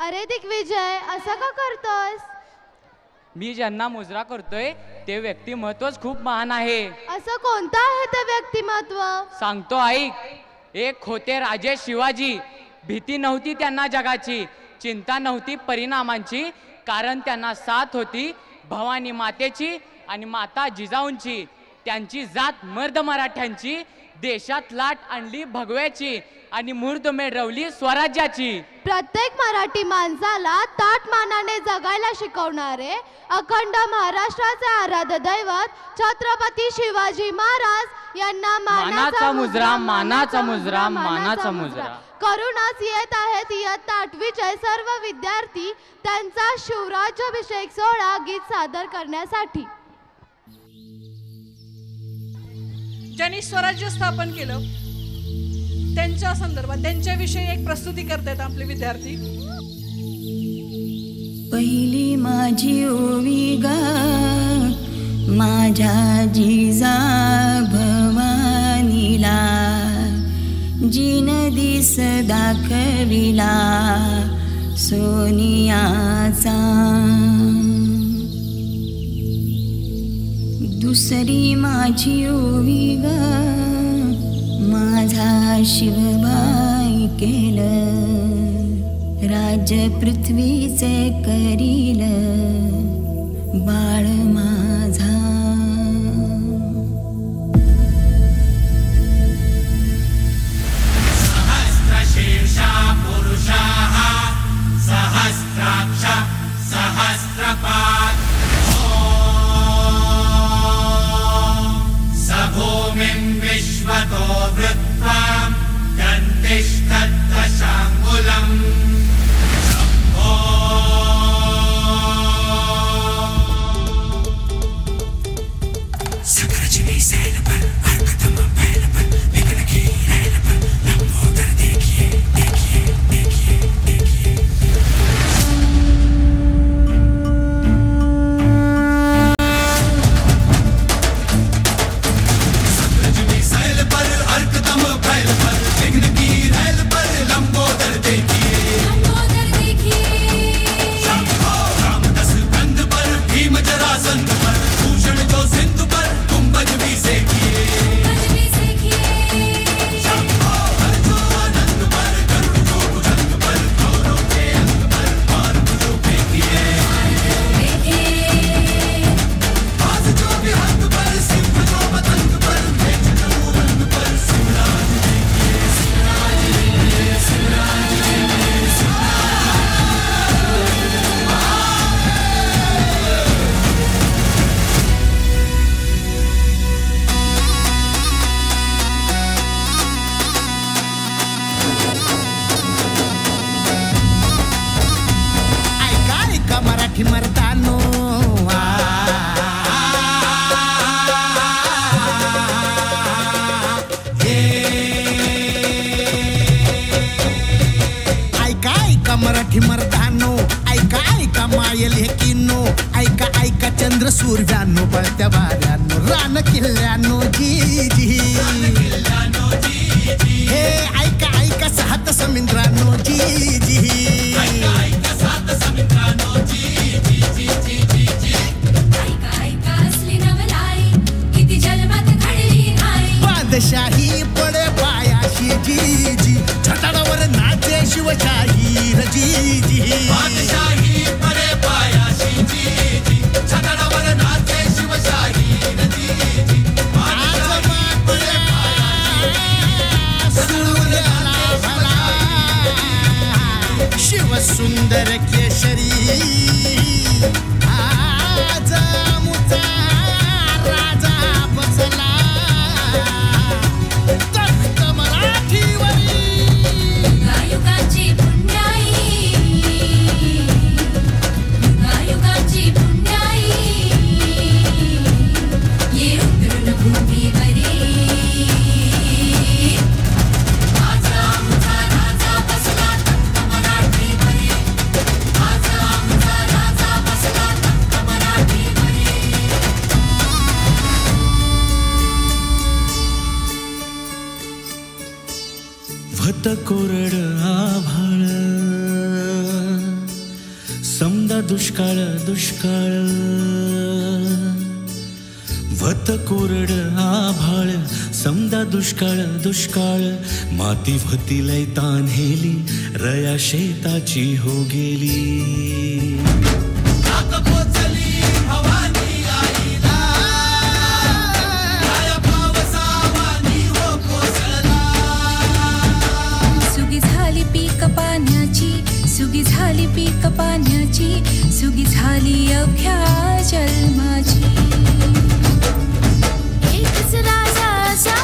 अरे दिग्विजय, असं का करतोस? मी ज्यांना मुजरा करतोय ते व्यक्तिमत्वच खूप महान आहे. असं कोणतं आहे ते व्यक्तिमत्व? सांगतो ऐक. एक होते राजे शिवाजी. भीती नव्हती त्यांना जगाची, चिंता नव्हती परिणामांची, कारण त्यांना साथ होती भवानी मातेची आणि माता जिजाऊंची. त्यांची जात मर्द मराठ्यांची, देशात लाट आणली भगव्याची आणि मुहूर्तमेढ रवली स्वराज्याची. प्रत्येक मराठी माणसाला ताठ मानाने जगायला शिकवणारे अखंड महाराष्ट्राचे आराध्य दैवत छत्रपती शिवाजी महाराज यांना मानाचा मुजरा, मानाचा मुजरा, मानाचा मुजरा करूनच येत आहेत इयत्ता 8वीचे सर्व विद्यार्थी त्यांचा शिवराज्याभिषेक सोहळा गीत सादर करण्यासाठी. ज्यांनी स्वराज्य स्थापन केलं त्यांच्या संदर्भात त्यांच्याविषयी एक प्रस्तुती करतात आपले विद्यार्थी. पहिली माझी ओवी गा माझ्या जिजा भवानीला, जिन दिस दाखविला सोनियाचा. दुसरी माझी ओवी गा माझा शिवबाई केलं, राज्य पृथ्वीचे करील बाळ माझा. सहस्रशीर्षा पुरुषाः सहस्राक्ष सहस्रपात् भूमिं विश्वतो वृत्वा दन्तिष्ठद्दशाङ्गुलम्. सकरजनी सैल पर हरकतम पहल पर विघ्न की रैल पर लंबोदर देखिए देखिए देखिए देखिए. मराठी मर्दानो, ऐका ऐका मायल हे किनो, ऐका ऐका चंद्र सूर्यानो, बळत्या वाऱ्यानो, रान किल्ल्यानो जी जी, हे ऐका ऐका सात समुद्रानो जी जी, ऐका ऐका सात समुद्रानो जी जी जी जी जी जी, ऐका ऐका असली नवलाई किती जन्मात घडली नाही, बादशाही पडे पायाशी जी जी, छटाडावर नाचे शिवशाही जी जी, बादशाही पडे पायाशी जी जी, छटाडावर नाचे शिवशाही जी जी, बादशाही पडे पायाशी सूर्याला भला शिव सुंदर केशरी आज मुचा राजा बसला तख्त मराठीवरी, युगायुगाची पुण्याई, युगायुगाची पुण्याई, ये उतरून भूमीवरी, आज आमचा राजा बसला तख्त मराठीवरी, आज आमचा राजा बसला तख्त मराठीवरी. भत कोरड आभाळ समदा दुष्काळ दुष्काळ वत कोरड आभाळ समदा दुष्काळ दुष्काळ माती भती लय तान्हेली रया शेताची हो गेली सुगी झाली पीक पाण्याची सुगी झाली पीक पाण्याची सुगी झाली अवघ्या जन्माची एकच राजा असा